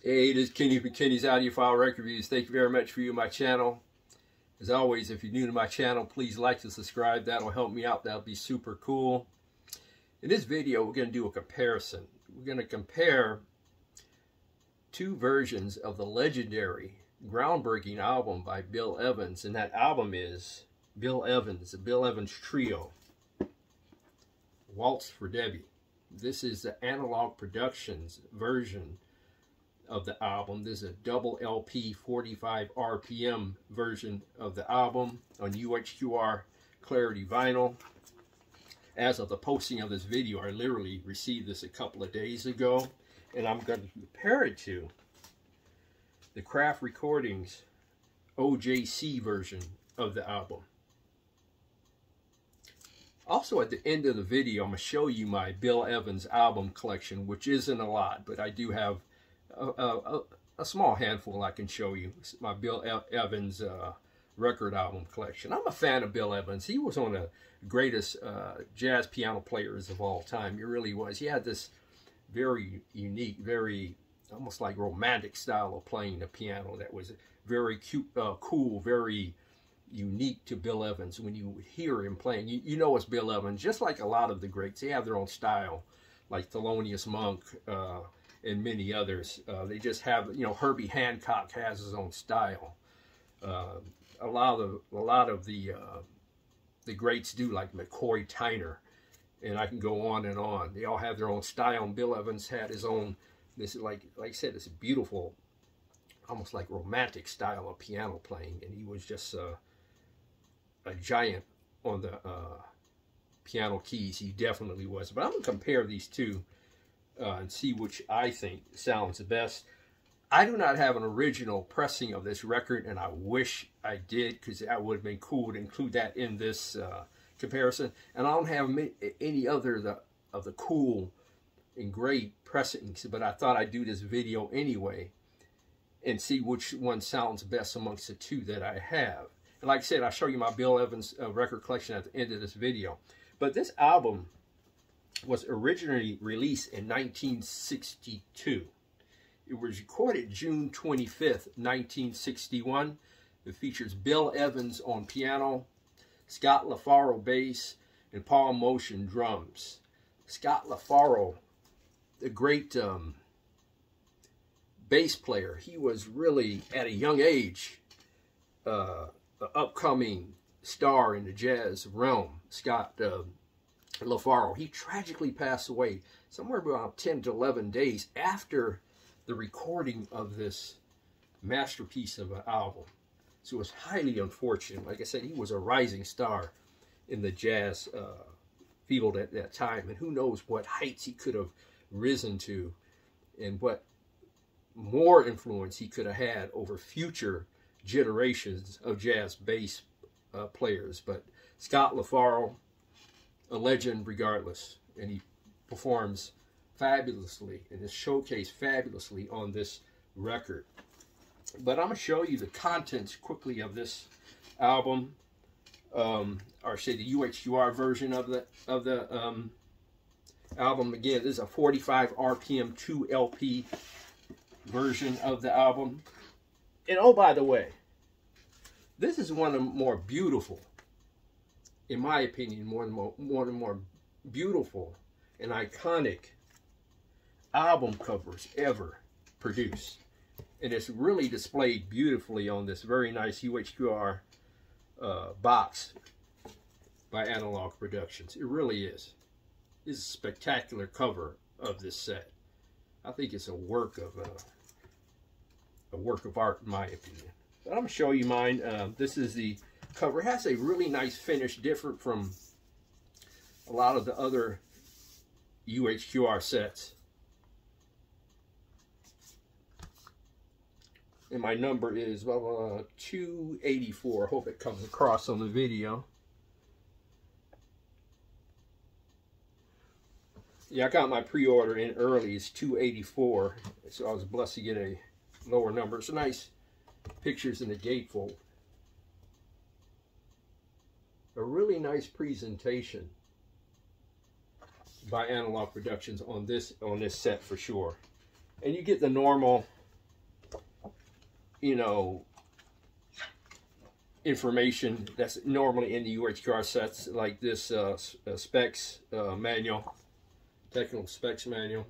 Hey, this is Kenny from Kenny's Audiophile Record Reviews. Thank you very much for my channel. As always, if you're new to my channel, please like and subscribe. That'll help me out. That'll be super cool. In this video, we're going to do a comparison. We're going to compare two versions of the legendary, groundbreaking album by Bill Evans. And that album is Bill Evans, the Bill Evans Trio, Waltz for Debby. This is the Analogue Productions version of the album. This is a double LP 45 RPM version of the album on UHQR Clarity Vinyl. As of the posting of this video, I literally received this a couple of days ago, and I'm going to compare it to the Craft Recordings OJC version of the album. Also, at the end of the video, I'm going to show you my Bill Evans album collection, which isn't a lot, but I do have a small handful I can show you. My Bill Evans record album collection. I'm a fan of Bill Evans. He was one of the greatest jazz piano players of all time. He really was. He had this very unique, very almost like romantic style of playing the piano that was very cute, cool, very unique to Bill Evans. When you hear him playing, you know it's Bill Evans. Just like a lot of the greats, they have their own style, like Thelonious Monk, and many others. They just have, you know, Herbie Hancock has his own style. A lot of the greats do, like McCoy Tyner, and I can go on and on. They all have their own style, and Bill Evans had his own. This is like I said, it's a beautiful, almost like romantic style of piano playing, and he was just a giant on the piano keys. He definitely was. But I'm gonna compare these two and see which I think sounds the best. I do not have an original pressing of this record, and I wish I did, because that would have been cool to include that in this comparison. And I don't have any other of the cool and great pressings, but I thought I'd do this video anyway and see which one sounds best amongst the two that I have. And like I said, I'll show you my Bill Evans record collection at the end of this video. But this album was originally released in 1962. It was recorded June 25th, 1961. It features Bill Evans on piano, Scott LaFaro bass, and Paul Motion drums. Scott LaFaro, the great bass player, he was really, at a young age, an upcoming star in the jazz realm. Scott LaFaro, he tragically passed away somewhere about 10 to 11 days after the recording of this masterpiece of an album. So it was highly unfortunate. Like I said, he was a rising star in the jazz field at that time, and who knows what heights he could have risen to and what more influence he could have had over future generations of jazz bass players. But Scott LaFaro, a legend regardless, and he performs fabulously and is showcased fabulously on this record. But I'm going to show you the contents quickly of this album, or say the UHQR version of the album. Again, this is a 45 RPM 2 LP version of the album. And oh, by the way, this is one of the more beautiful, in my opinion, one of the more beautiful and iconic album covers ever produced. And it's really displayed beautifully on this very nice UHQR box by Analogue Productions. It really is. It's a spectacular cover of this set. I think it's a work of art, in my opinion. But I'm gonna show you mine. This is the cover. It has a really nice finish, different from a lot of the other UHQR sets. And my number is 284. I hope it comes across on the video. Yeah, I got my pre-order in early. It's 284. So I was blessed to get a lower number. It's nice pictures in the gatefold. A really nice presentation by Analogue Productions on this set for sure. And you get the normal you know, information that's normally in the UHQR sets, like this specs manual, technical specs manual,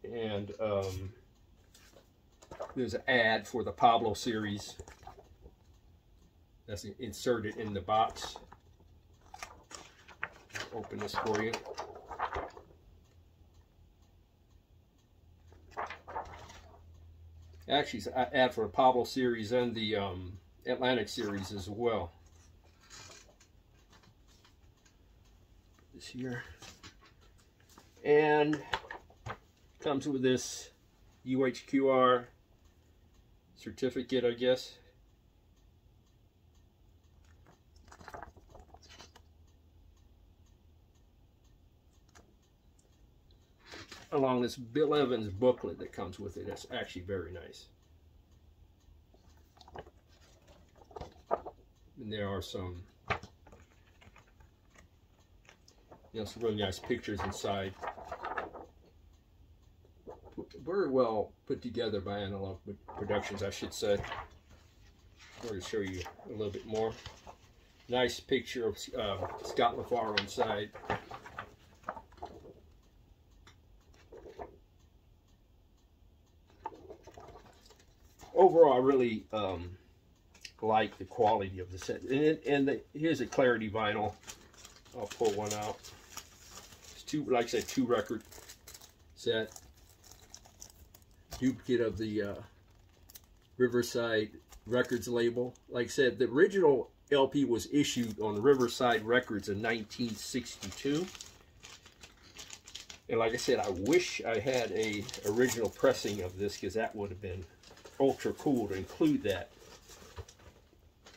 and there's an ad for the Pablo series that's inserted in the box. Open this for you. Actually, it's an ad for the Pablo series and the Atlantic series as well. This here. And comes with this UHQR certificate, I guess. Along this Bill Evans booklet that comes with it. That's actually very nice. And there are some, you know, some really nice pictures inside. Very well put together by Analogue Productions, I should say. I'm going to show you a little bit more. Nice picture of Scott LaFaro inside. Overall, I really like the quality of the set. Here's a clarity vinyl. I'll pull one out. It's two, like I said, 2 record set. Duplicate of the Riverside Records label. Like I said, the original LP was issued on Riverside Records in 1962. And like I said, I wish I had a original pressing of this, because that would have been ultra cool to include that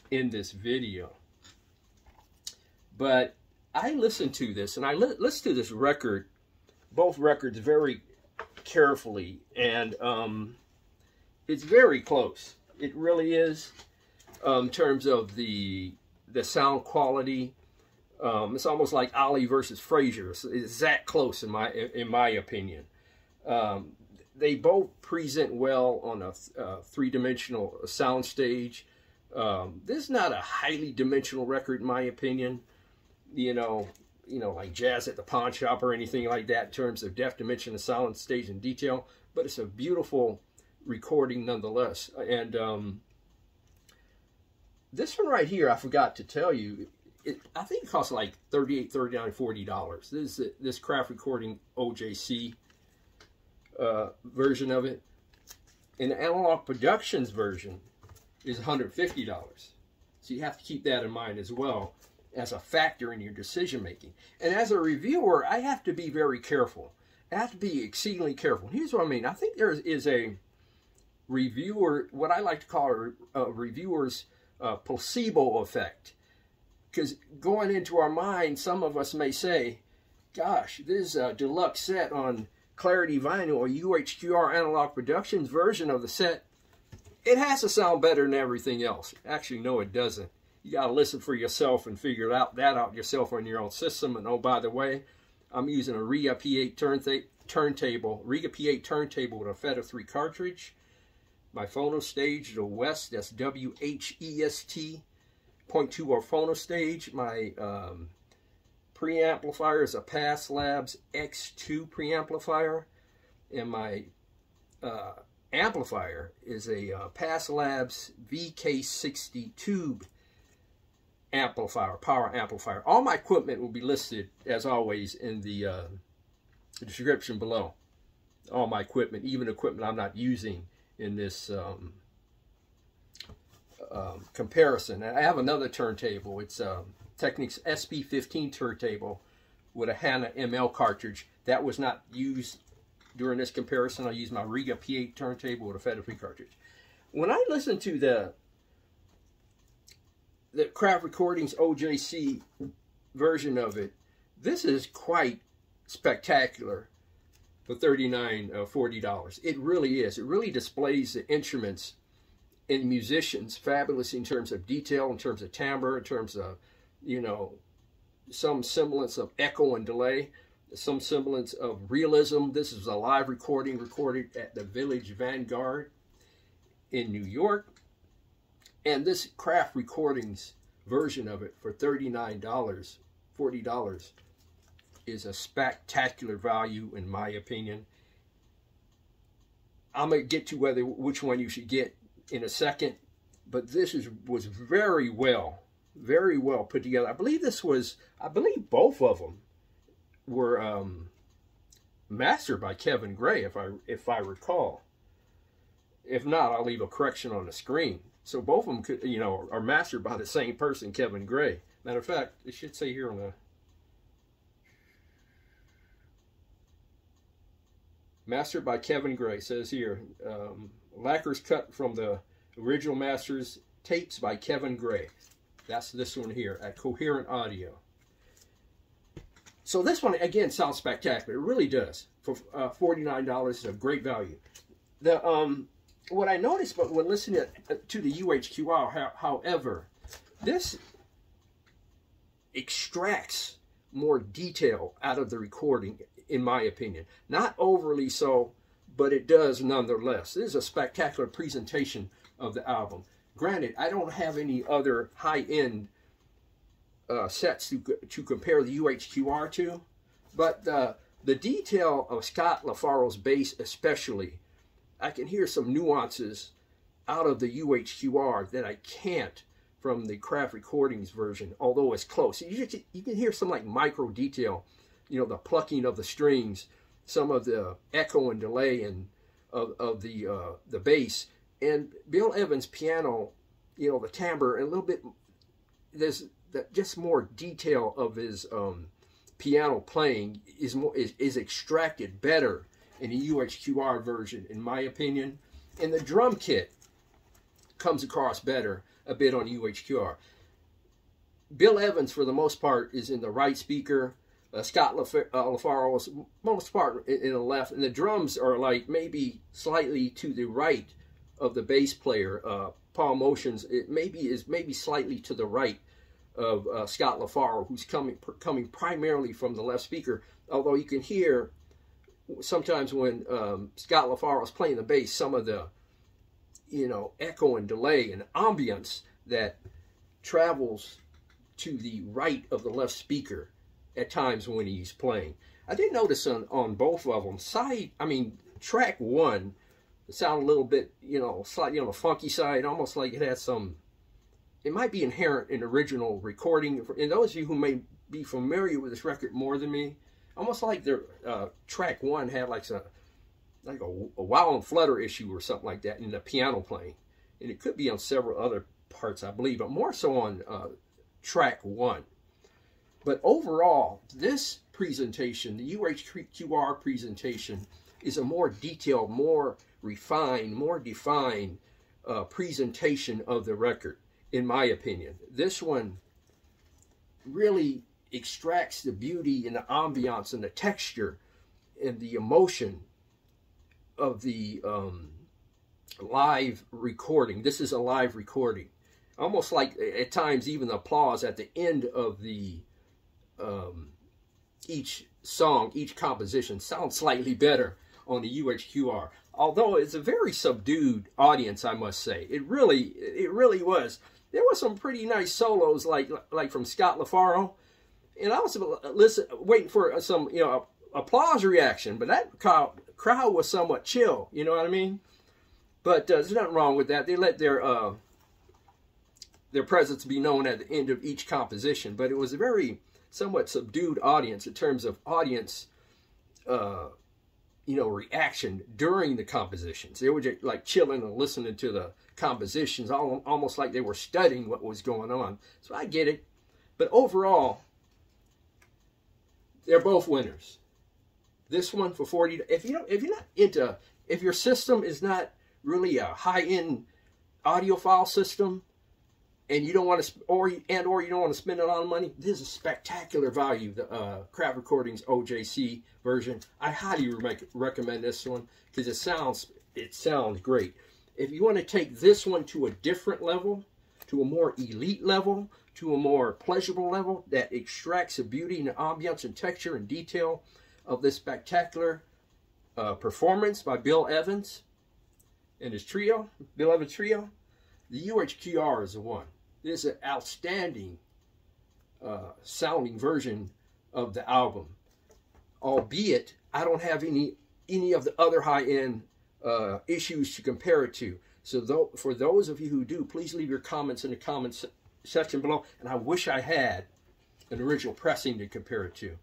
in this video. But I listened to this, and I listened to this record, both records, very carefully, and it's very close. It really is, in terms of the sound quality. It's almost like Ali versus Frazier. It's that close in my opinion. They both present well on a 3-dimensional sound stage. This is not a highly dimensional record in my opinion. You know, like Jazz at the Pawn Shop or anything like that in terms of depth, dimension, and sound stage and detail. But it's a beautiful recording nonetheless. And this one right here, I forgot to tell you, I think it costs like $38, $39, $40. This craft recording OJC version of it. And the Analogue Productions version is $150. So you have to keep that in mind as well as a factor in your decision making. And as a reviewer, I have to be very careful. I have to be exceedingly careful. Here's what I mean. I think there is a reviewer, what I like to call a reviewer's placebo effect. Because going into our mind, some of us may say, gosh, this deluxe set on Clarity Vinyl or UHQR Analogue Productions version of the set, it has to sound better than everything else. Actually, no, it doesn't. You got to listen for yourself and figure that out yourself on your own system. And oh, by the way, I'm using a Rega P8 turntable, Rega P8 turntable with a Apheta 3 cartridge. My phono stage, the Whest, that's WHEST 0.2 phono stage. My preamplifier is a Passlabs X2 preamplifier, and my amplifier is a Passlabs VK60 tube amplifier, power amplifier. All my equipment will be listed, as always, in the description below. All my equipment, even equipment I'm not using in this comparison. And I have another turntable. It's a Technics SP-15 turntable with a Hana ML cartridge. That was not used during this comparison. I used my Rega P8 turntable with a Apheta 3 cartridge. When I listen to the Craft Recordings OJC version of it, this is quite spectacular for $39, $40. It really is. It really displays the instruments and musicians fabulous in terms of detail, in terms of timbre, in terms of, you know, some semblance of echo and delay. some semblance of realism. This is a live recording recorded at the Village Vanguard in New York. And this Craft Recordings version of it for $39, $40 is a spectacular value in my opinion. I'm going to get to which one you should get in a second, but this was very well put together. I believe both of them were mastered by Kevin Gray, if I recall. If not, I'll leave a correction on the screen. So both of them are mastered by the same person, Kevin Gray. Matter of fact, it should say here on the mastered by Kevin Gray, says here, lacquers cut from the original masters, tapes by Kevin Gray. That's this one here at Coherent Audio. So this one, again, sounds spectacular. It really does. For $49, it's a great value. What I noticed when listening to the UHQR, however, this extracts more detail out of the recording, in my opinion. Not overly so, but it does nonetheless. This is a spectacular presentation of the album. Granted, I don't have any other high-end sets to compare the UHQR to, but the detail of Scott LaFaro's bass especially, I can hear some nuances out of the UHQR that I can't from the Craft Recordings version, although it's close. You can hear some like micro detail, the plucking of the strings, some of the echo and delay and of the bass. And Bill Evans' piano, the timbre, and a little bit, there's just more detail of his piano playing is extracted better in the UHQR version, in my opinion. And the drum kit comes across better a bit on UHQR. Bill Evans, for the most part, is in the right speaker. Scott LaFaro is most part in the left, and the drums are like maybe slightly to the right of the bass player. Paul Motions is maybe slightly to the right of Scott LaFaro, who's coming primarily from the left speaker. Although you can hear sometimes when Scott LaFaro is playing the bass, some of the echo and delay and ambience that travels to the right of the left speaker at times when he's playing. I did notice on both of them, track one, it sounded a little bit, slightly on the funky side, almost like it had some, it might be inherent in original recording. And those of you who may be familiar with this record more than me, almost like their track one had like a wow and flutter issue or something like that in the piano playing. And it could be on several other parts, I believe, but more so on track one. But overall, this presentation, the UHQR presentation, is a more detailed, more refined, more defined presentation of the record, in my opinion. This one really extracts the beauty and the ambiance and the texture and the emotion of the live recording. This is a live recording. Almost like, at times, even the applause at the end of the each song, each composition sounds slightly better on the UHQR. Although it's a very subdued audience, I must say. It really was. There were some pretty nice solos, like from Scott LaFaro, and I was waiting for some applause reaction, but that crowd was somewhat chill. You know what I mean? But there's nothing wrong with that. They let their presence be known at the end of each composition. But it was a very somewhat subdued audience in terms of audience, reaction during the compositions. They were just like chilling and listening to the compositions, almost like they were studying what was going on. So I get it. But overall, they're both winners. This one for $40. If your system is not really a high-end audiophile system, and you don't want to, or you don't want to spend a lot of money, this is a spectacular value. The Craft Recordings OJC version. I highly recommend this one because it sounds great. If you want to take this one to a different level, to a more elite level, to a more pleasurable level that extracts the beauty and the ambiance and texture and detail of this spectacular performance by Bill Evans and his trio, Bill Evans Trio, the UHQR is the one. This is an outstanding sounding version of the album, albeit I don't have any of the other high-end issues to compare it to. So for those of you who do, please leave your comments in the comments section below. And I wish I had an original pressing to compare it to.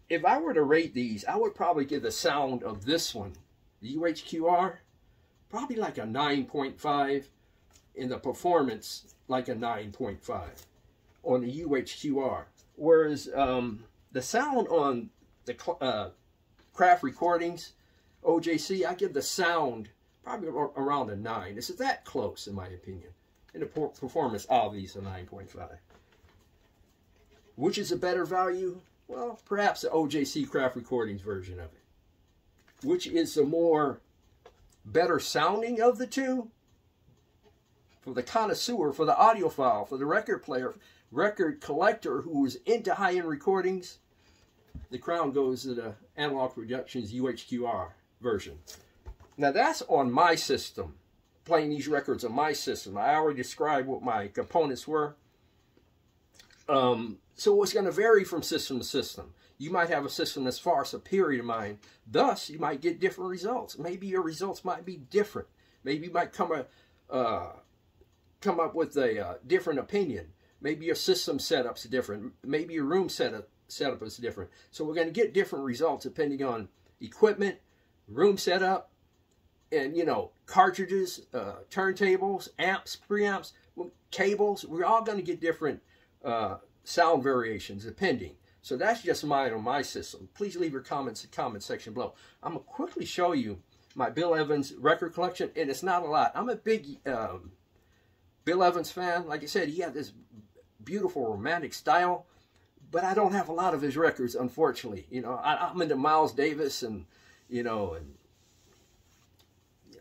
If I were to rate these, I would probably give the sound of this one, the UHQR, probably like a 9.5, in the performance like a 9.5 on the UHQR. Whereas the sound on the craft recordings, OJC, I give the sound probably around a 9. This is that close in my opinion. And the performance, obviously, a 9.5. Which is a better value? Well, perhaps the OJC craft recordings version of it. Which is the more better sounding of the two? For the connoisseur, for the audiophile, for the record player, record collector who is into high-end recordings, the crown goes to the Analogue Productions UHQR version. Now that's on my system, playing these records on my system. I already described what my components were. So it's going to vary from system to system. You might have a system that's far superior to mine. Thus, you might get different results. Maybe your results might be different. Maybe you might come up with a different opinion. Maybe your system setup's different. Maybe your room setup is different. So we're going to get different results depending on equipment, room setup, and, you know, cartridges, turntables, amps, preamps, cables. We're all going to get different sound variations depending. So that's just mine on my system. Please leave your comments in the comment section below. I'm going to quickly show you my Bill Evans record collection, and it's not a lot. I'm a big Bill Evans fan. Like I said, he had this beautiful romantic style, but I don't have a lot of his records, unfortunately. You know, I'm into Miles Davis and, you know, and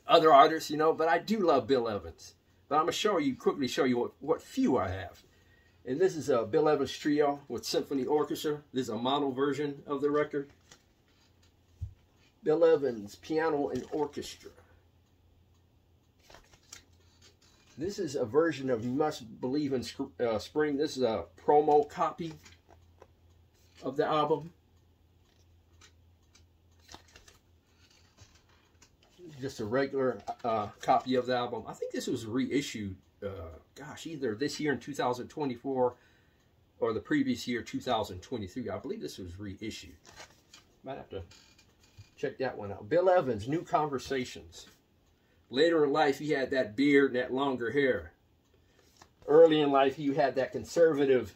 other artists, you know, but I do love Bill Evans. But I'm going to quickly show you what few I have. And this is a Bill Evans Trio with Symphony Orchestra. This is a mono version of the record. Bill Evans Piano and Orchestra. This is a version of You Must Believe in Spring. This is a promo copy of the album. Just a regular copy of the album. I think this was reissued, gosh, either this year in 2024 or the previous year, 2023. I believe this was reissued. Might have to check that one out. Bill Evans, New Conversations. Later in life, he had that beard and that longer hair. Early in life, he had that conservative.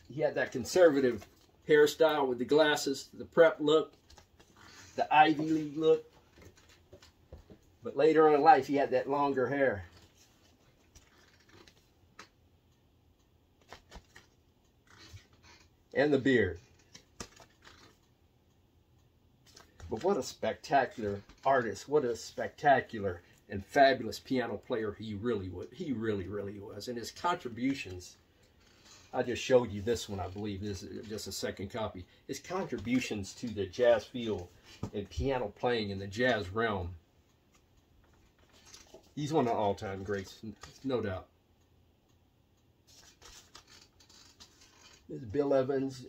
He had that conservative hairstyle with the glasses, the prep look, the Ivy League look. But later on in life, he had that longer hair. And the beard. But what a spectacular artist. What a spectacular and fabulous piano player he really was. He really was. And his contributions, I just showed you this one, I believe. This is just a second copy. His contributions to the jazz field and piano playing in the jazz realm. He's one of the all-time greats, no doubt. This is Bill Evans,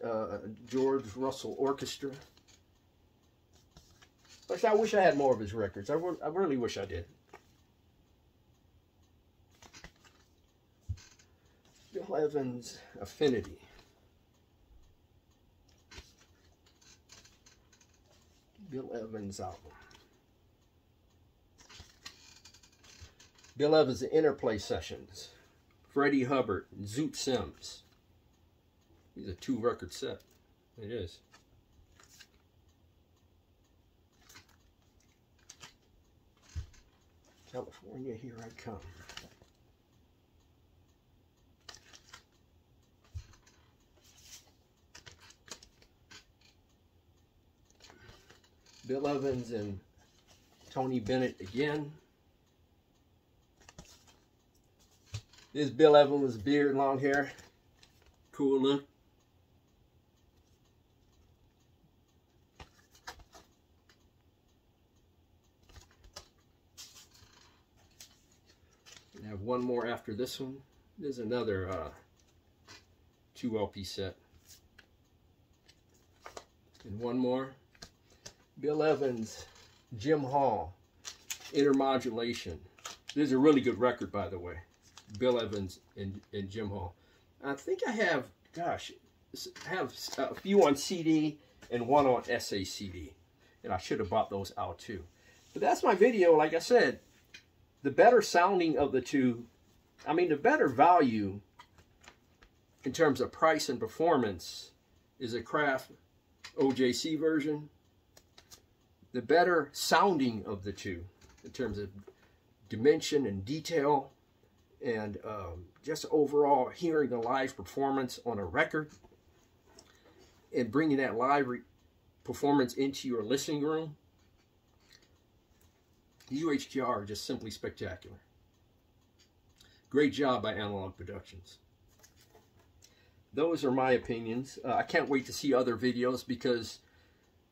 George Russell Orchestra. Actually, I wish I had more of his records. I really wish I did. Bill Evans, Affinity. Bill Evans album. Bill Evans, The Interplay Sessions. Freddie Hubbard, Zoot Sims. These are 2-record set. It is. California, Here I Come. Bill Evans and Tony Bennett again. This is Bill Evans, beard, long hair. Cool look. I have one more after this one. There's another 2 LP set. And one more. Bill Evans, Jim Hall, Intermodulation. This is a really good record, by the way. Bill Evans and Jim Hall. I think I have, gosh, I have a few on CD and one on SACD. And I should have bought those out too. But that's my video. Like I said, the better sounding of the two, I mean, the better value in terms of price and performance is a Craft OJC version. The better sounding of the two in terms of dimension and detail and just overall hearing the live performance on a record and bringing that live performance into your listening room. The UHQR are just simply spectacular. Great job by Analogue Productions. Those are my opinions. I can't wait to see other videos because,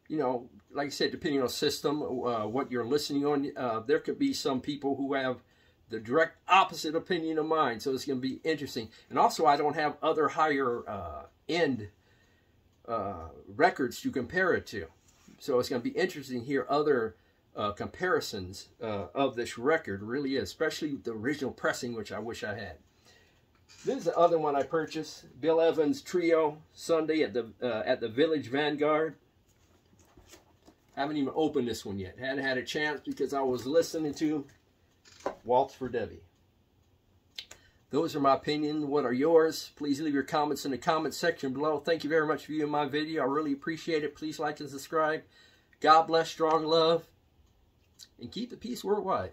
you know, like I said, depending on system, what you're listening on, there could be some people who have the direct opposite opinion of mine. So it's going to be interesting. And also, I don't have other higher end records to compare it to. So it's going to be interesting to hear other comparisons of this record. Really is, especially the original pressing, which I wish I had. This is the other one I purchased, Bill Evans Trio Sunday at the Village Vanguard. Haven't even opened this one yet. Hadn't had a chance because I was listening to Waltz for Debby. Those are my opinions. What are yours? Please leave your comments in the comment section below. Thank you very much for viewing my video. I really appreciate it. Please like and subscribe. God bless, strong love, and keep the peace worldwide.